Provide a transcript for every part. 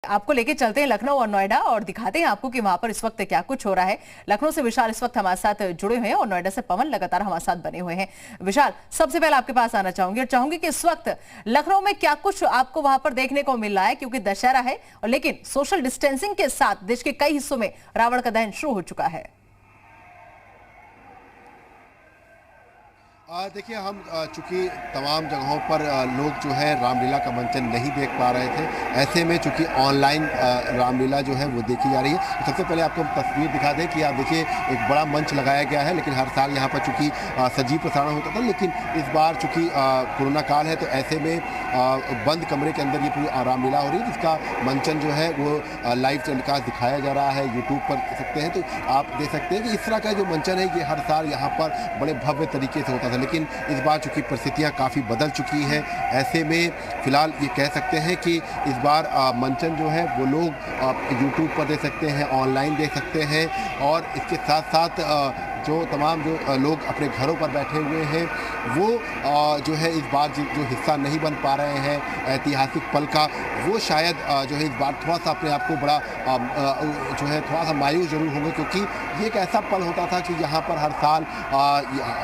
आपको लेके चलते हैं लखनऊ और नोएडा और दिखाते हैं आपको कि वहां पर इस वक्त क्या कुछ हो रहा है। लखनऊ से विशाल इस वक्त हमारे साथ जुड़े हुए हैं और नोएडा से पवन लगातार हमारे साथ बने हुए हैं। विशाल, सबसे पहले आपके पास आना चाहूंगी और चाहूंगी कि इस वक्त लखनऊ में क्या कुछ आपको वहां पर देखने को मिल रहा है, क्योंकि दशहरा है और लेकिन सोशल डिस्टेंसिंग के साथ देश के कई हिस्सों में रावण का दहन शुरू हो चुका है। देखिए, हम चूंकि तमाम जगहों पर लोग जो है रामलीला का मंचन नहीं देख पा रहे थे, ऐसे में चूंकि ऑनलाइन रामलीला जो है वो देखी जा रही है। तो सबसे पहले आपको हम तस्वीर दिखा दें कि आप देखिए एक बड़ा मंच लगाया गया है, लेकिन हर साल यहाँ पर चूंकि सजीव प्रसारण होता था, लेकिन इस बार चूंकि कोरोना काल है तो ऐसे में बंद कमरे के अंदर ये पूरी रामलीला हो रही है, जिसका मंचन जो है वो लाइव टेलीकास्ट दिखाया जा रहा है, यूट्यूब पर देख सकते हैं। तो आप देख सकते हैं कि इस तरह का जो मंचन है ये हर साल यहाँ पर बड़े भव्य तरीके से होता था, लेकिन इस बार चूंकि परिस्थितियां काफ़ी बदल चुकी हैं, ऐसे में फिलहाल ये कह सकते हैं कि इस बार मंचन जो है वो लोग यूट्यूब पर देख सकते हैं, ऑनलाइन देख सकते हैं, और इसके साथ साथ जो तमाम जो लोग अपने घरों पर बैठे हुए हैं वो जो है इस बार जो हिस्सा नहीं बन पा रहे हैं ऐतिहासिक पल का, वो शायद जो है इस बार थोड़ा सा अपने आप को बड़ा जो है थोड़ा सा मायूस जरूर होंगे, क्योंकि ये एक ऐसा पल होता था कि यहाँ पर हर साल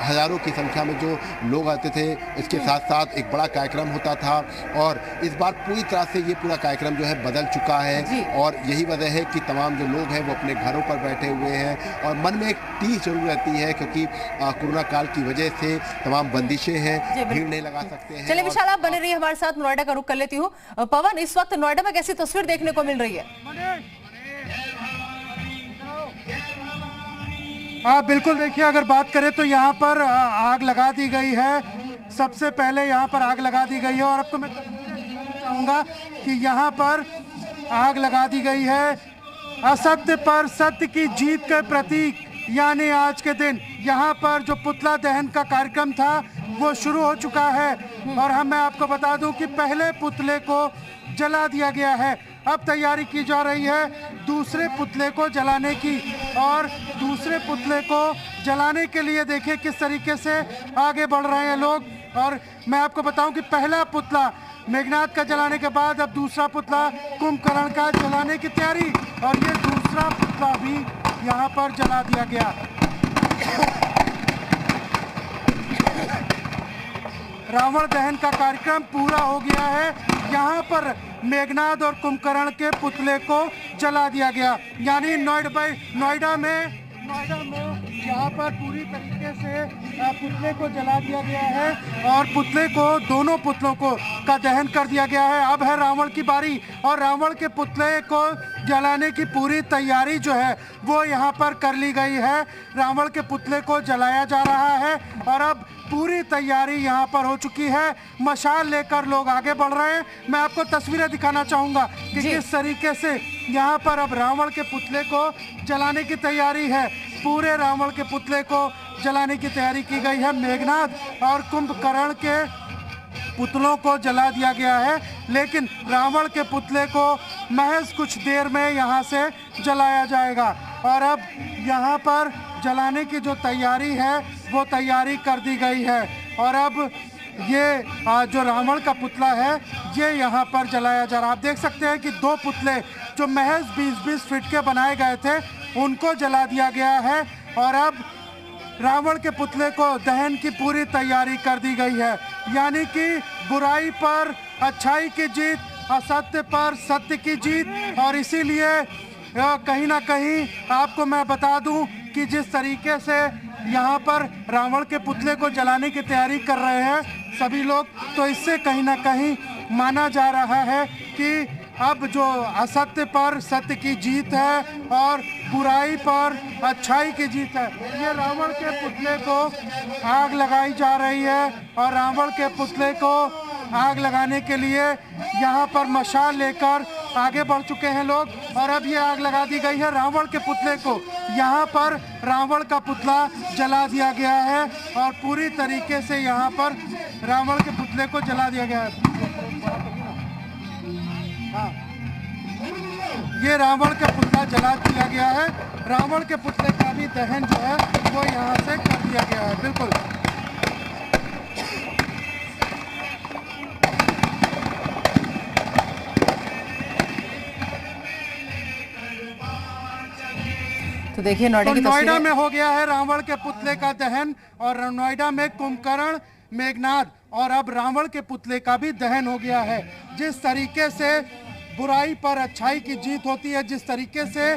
हज़ारों की संख्या में जो लोग आते थे, इसके साथ साथ एक बड़ा कार्यक्रम होता था, और इस बार पूरी तरह से ये पूरा कार्यक्रम जो है बदल चुका है। और यही वजह है कि तमाम जो लोग हैं वो अपने घरों पर बैठे हुए हैं और मन में एक टीस जरूर रहती है, क्योंकि कोरोना काल की वजह से तमाम बंदिशें हैं, भीड़ नहीं लगा सकते हैं। चलिए विशाल, आप बने रहिए हमारे साथ, नोएडा का रुख कर लेती हूँ। पवन, इस वक्त नोएडा में कैसी तस्वीर देखने को मिल रही है? बिल्कुल, देखिए अगर बात करें तो यहाँ पर आग लगा दी गई है। सबसे पहले यहाँ पर आग लगा दी गई है और आपको मैं चाहूँगा कि यहाँ पर आग लगा दी गई है असत्य पर सत्य की जीत के प्रतीक, यानी आज के दिन यहाँ पर जो पुतला दहन का कार्यक्रम था वो शुरू हो चुका है। और मैं आपको बता दूं कि पहले पुतले को जला दिया गया है, अब तैयारी की जा रही है दूसरे पुतले को जलाने की। और दूसरे पुतले को जलाने के लिए देखिए किस तरीके से आगे बढ़ रहे हैं लोग। और मैं आपको बताऊं कि पहला पुतला मेघनाथ का जलाने के बाद अब दूसरा पुतला कुंभकर्ण का जलाने की तैयारी, और ये दूसरा पुतला भी यहाँ पर जला दिया गया। रावण दहन का कार्यक्रम पूरा हो गया है। यहाँ पर मेघनाथ और कुंभकर्ण के पुतले को जला दिया गया, यानी नोएडा में यहाँ पर पूरी तरीके से पुतले को जला दिया गया है और पुतले को, दोनों पुतलों को का दहन कर दिया गया है। अब है रावण की बारी और रावण के पुतले को जलाने की पूरी तैयारी जो है वो यहाँ पर कर ली गई है। रावण के पुतले को जलाया जा रहा है और अब पूरी तैयारी यहाँ पर हो चुकी है। मशाल लेकर लोग आगे बढ़ रहे हैं। मैं आपको तस्वीरें दिखाना चाहूँगा कि किस तरीके से यहाँ पर अब रावण के पुतले को जलाने की तैयारी है। पूरे रावण के पुतले को जलाने की तैयारी की गई है। मेघनाथ और कुंभकर्ण के पुतलों को जला दिया गया है, लेकिन रावण के पुतले को महज कुछ देर में यहाँ से जलाया जाएगा। और अब यहाँ पर जलाने की जो तैयारी है वो तैयारी कर दी गई है और अब ये जो रावण का पुतला है ये यहाँ पर जलाया जा रहा है। आप देख सकते हैं कि दो पुतले जो महज 20-20 फीट के बनाए गए थे उनको जला दिया गया है और अब रावण के पुतले को दहन की पूरी तैयारी कर दी गई है, यानी कि बुराई पर अच्छाई की जीत, असत्य पर सत्य की जीत। और इसीलिए कहीं ना कहीं आपको मैं बता दूं कि जिस तरीके से यहाँ पर रावण के पुतले को जलाने की तैयारी कर रहे हैं सभी लोग, तो इससे कहीं ना कहीं माना जा रहा है कि अब जो असत्य पर सत्य की जीत है और बुराई पर अच्छाई की जीत है। ये रावण के पुतले को आग लगाई जा रही है और रावण के पुतले को आग लगाने के लिए यहाँ पर मशाल लेकर आगे बढ़ चुके हैं लोग और अब ये आग लगा दी गई है। रावण के पुतले को यहाँ पर रावण का पुतला जला दिया गया है और पूरी तरीके से यहाँ पर रावण के पुतले को जला दिया गया है। हाँ, ये रावण का पुतला जला दिया गया है। रावण के पुतले का भी दहन जो है वो यहाँ से कर दिया गया है। बिल्कुल तो देखिए नोएडा तो की नोएडा तस्वीरें में हो गया है रावण के पुतले का दहन, और नोएडा में कुंभकर्ण, मेघनाद और अब रावण के पुतले का भी दहन हो गया है। जिस तरीके से बुराई पर अच्छाई की जीत होती है, जिस तरीके से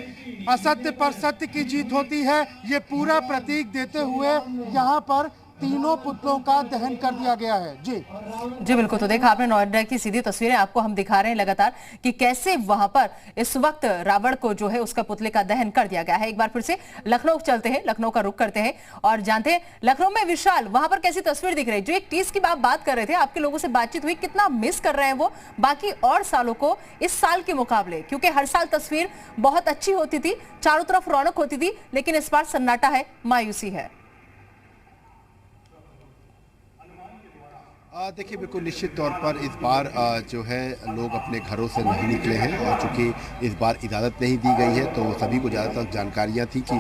असत्य पर सत्य की जीत होती है, ये पूरा प्रतीक देते हुए यहाँ पर तीनों पुतलों का दहन कर दिया गया है। जी बिल्कुल। तो देखा आपने नोएडा की सीधी तस्वीरें आपको हम दिखा रहे हैं लगातार कि कैसे वहां पर इस वक्त रावण को जो है उसका पुतले का दहन कर दिया गया है। एक बार फिर से लखनऊ चलते हैं, लखनऊ का रुख करते हैं और जानते हैं लखनऊ में विशाल वहां पर कैसी तस्वीर दिख रही है। जो एक टीज की आप बात कर रहे थे, आपके लोगों से बातचीत हुई, कितना मिस कर रहे हैं वो बाकी और सालों को इस साल के मुकाबले, क्योंकि हर साल तस्वीर बहुत अच्छी होती थी, चारों तरफ रौनक होती थी, लेकिन इस बार सन्नाटा है, मायूसी है। देखिए बिल्कुल निश्चित तौर पर इस बार जो है लोग अपने घरों से नहीं निकले हैं, और चूंकि इस बार इजाज़त नहीं दी गई है तो सभी को ज़्यादातर जानकारियाँ थी कि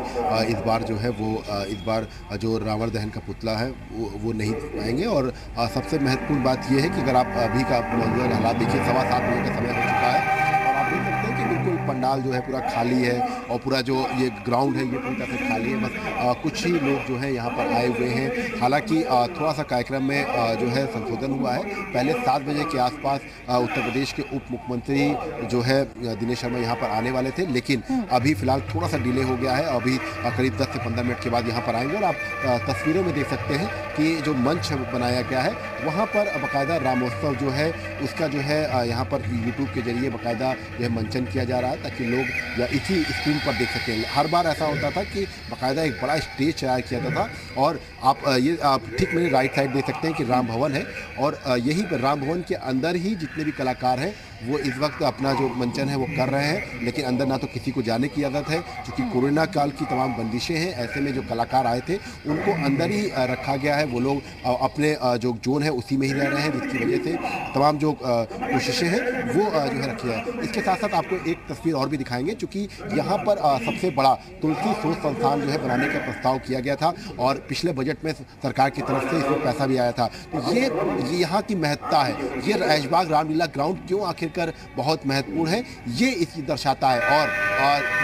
इस बार जो है वो इस बार जो रावण दहन का पुतला है वो नहीं आएंगे। और सबसे महत्वपूर्ण बात यह है कि अगर आप अभी का मौजूदा हालात देखिए, 7:15 बजे का समय हो चुका है और आप देख सकते हैं कि बिल्कुल पंडाल जो है पूरा खाली है और पूरा जो ये ग्राउंड है ये पूरी तरह से खाली है। बस कुछ ही लोग जो है यहाँ पर आए हुए हैं। हालांकि थोड़ा सा कार्यक्रम में जो है संशोधन हुआ है। पहले 7 बजे के आसपास उत्तर प्रदेश के उप मुख्यमंत्री जो है दिनेश शर्मा यहाँ पर आने वाले थे, लेकिन अभी फिलहाल थोड़ा सा डिले हो गया है। अभी करीब 10 से 15 मिनट के बाद यहाँ पर आएंगे और आप तस्वीरों में देख सकते हैं कि जो मंच बनाया गया है वहाँ पर बाकायदा रामोत्सव जो है उसका जो है यहाँ पर यूट्यूब के जरिए बाकायदा यह मंचन किया जा रहा है ताकि लोग या इसी स्क्रीन पर देख सकें। हर बार ऐसा होता था कि बाकायदा एक बड़ा स्टेज तैयार किया जाता था और आप ठीक मेरे राइट साइड देख सकते हैं कि राम भवन है और यही राम भवन के अंदर ही जितने भी कलाकार हैं वो इस वक्त अपना जो मंचन है वो कर रहे हैं, लेकिन अंदर ना तो किसी को जाने की आदत है क्योंकि कोरोना काल की तमाम बंदिशें हैं। ऐसे में जो कलाकार आए थे उनको अंदर ही रखा गया है, वो लोग अपने जो जोन है उसी में ही रह रहे हैं, जिसकी वजह से तमाम जो कोशिशें हैं वो जो है रखी है। इसके साथ साथ आपको एक तस्वीर और भी दिखाएंगे क्योंकि यहाँ पर सबसे बड़ा तुलसी शोध संस्थान जो है बनाने का प्रस्ताव किया गया था और पिछले बजट में सरकार की तरफ से इसमें पैसा भी आया था। तो ये यहाँ की महत्ता है, ये ऐशबाग रामलीला ग्राउंड क्यों आखिरकार बहुत महत्वपूर्ण है ये इसकी दर्शाता है। और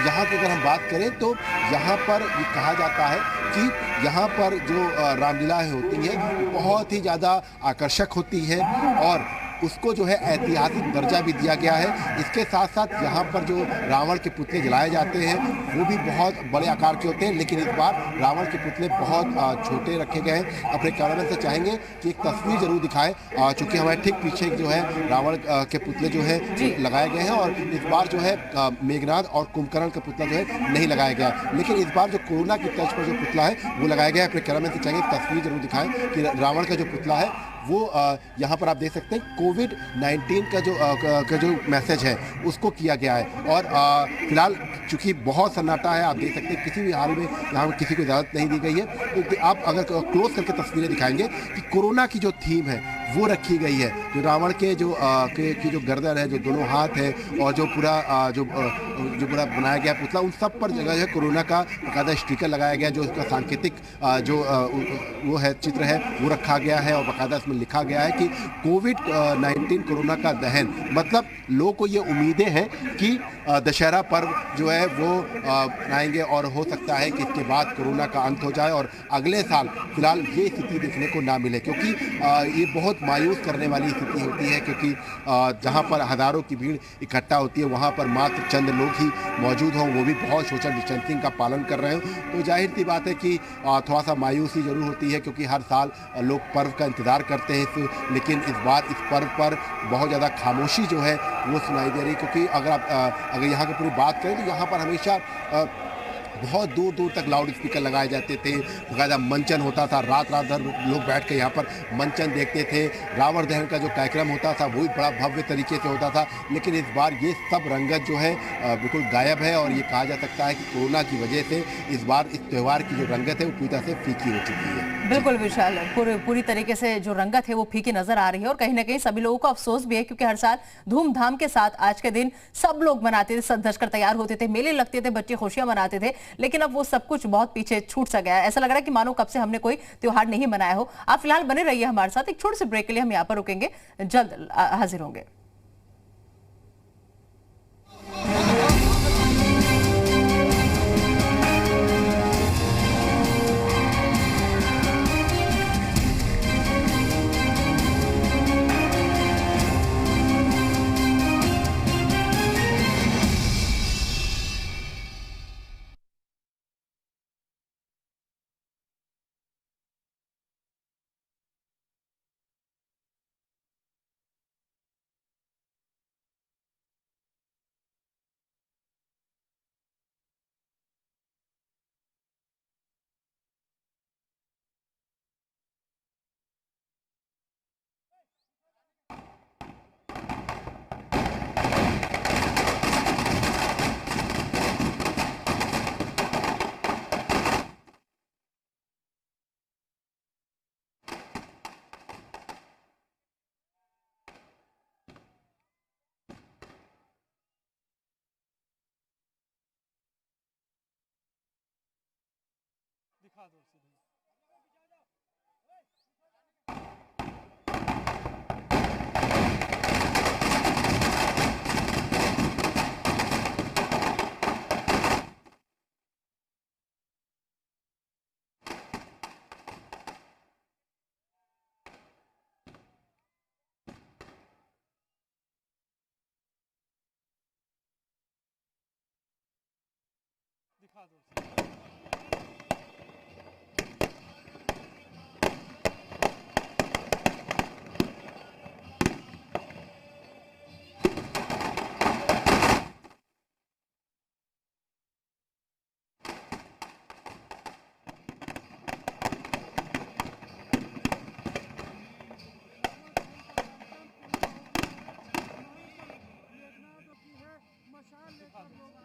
यहाँ की अगर हम बात करें तो यहाँ पर ये कहा जाता है कि यहाँ पर जो रामलीलाएं होती हैं बहुत ही ज़्यादा आकर्षक होती है और उसको जो है ऐतिहासिक दर्जा भी दिया गया है। इसके साथ साथ यहाँ पर जो रावण के पुतले जलाए जाते हैं वो भी बहुत बड़े आकार के होते हैं, लेकिन इस बार रावण के पुतले बहुत छोटे रखे गए हैं। अपने कैमरामैन से चाहेंगे कि एक तस्वीर जरूर दिखाएं, चूँकि हमारे ठीक पीछे जो है रावण के पुतले जो है लगाए गए हैं और इस बार जो है मेघनाद और कुंभकर्ण का पुतला जो है नहीं लगाया गया, लेकिन इस बार जो कोरोना की तर्ज पर जो पुतला है वो लगाया गया है। अपने कैमरामैन से चाहेंगे तस्वीर जरूर दिखाएं कि रावण का जो पुतला है वो यहाँ पर आप देख सकते हैं कोविड-19 का जो मैसेज है उसको किया गया है। और फिलहाल चूँकि बहुत सन्नाटा है, आप देख सकते हैं किसी भी हाल में यहाँ पर किसी को इजाज़त नहीं दी गई है। तो आप अगर क्लोज करके तस्वीरें दिखाएंगे कि कोरोना की जो थीम है वो रखी गई है, जो रावण के की जो गर्दन है, जो दोनों हाथ है और जो पूरा जो पूरा बनाया गया पुतला, उन सब पर जगह है कोरोना का बाकायदा स्टिकर लगाया गया, जो उसका सांकेतिक जो वो है चित्र है वो रखा गया है और बाकायदा इसमें लिखा गया है कि कोविड-19 कोरोना का दहन। मतलब लोगों को ये उम्मीदें हैं कि दशहरा पर्व जो है वो मनाएंगे और हो सकता है कि इसके बाद कोरोना का अंत हो जाए और अगले साल फिलहाल ये स्थिति देखने को ना मिले, क्योंकि ये बहुत मायूस करने वाली स्थिति होती है। क्योंकि जहाँ पर हज़ारों की भीड़ इकट्ठा होती है वहाँ पर मात्र चंद लोग ही मौजूद हों, वो भी बहुत सोशल डिस्टेंसिंग का पालन कर रहे हों, तो जाहिर सी बात है कि थोड़ा सा मायूसी जरूर होती है क्योंकि हर साल लोग पर्व का इंतज़ार करते हैं। लेकिन इस बार इस पर्व पर बहुत ज़्यादा खामोशी जो है वो सुनाई दे रही, क्योंकि अगर यहाँ की पूरी बात करें तो यहाँ पर हमेशा बहुत दूर दूर तक लाउड स्पीकर लगाए जाते थे, बाकायदा मंचन होता था, रात रात भर लोग बैठ के यहाँ पर मंचन देखते थे। रावण दहन का जो कार्यक्रम होता था वो भी बड़ा भव्य तरीके से होता था, लेकिन इस बार ये सब रंगत जो है बिल्कुल गायब है और ये कहा जा सकता है कि कोरोना की वजह से इस बार इस त्यौहार की जो रंगत है वो पूरी तरह से फीकी हो चुकी है। बिल्कुल विशाल, पूरी तरीके से जो रंगत है वो फीकी नजर आ रही है और कहीं ना कहीं सभी लोगों को अफसोस भी है क्योंकि हर साल धूमधाम के साथ आज के दिन सब लोग मनाते थे, सज धज कर तैयार होते थे, मेले लगते थे, बच्चे खुशियां मनाते थे, लेकिन अब वो सब कुछ बहुत पीछे छूट सा गया है। ऐसा लग रहा है कि मानो कब से हमने कोई त्योहार नहीं मनाया हो। आप फिलहाल बने रहिए हमारे साथ, एक छोटे से ब्रेक के लिए हम यहाँ पर रुकेंगे, जल्द हाजिर होंगे। दिखा दो सीधे। दिखा दो सीधे। मेघनाथ की है मशाल लेकर लोग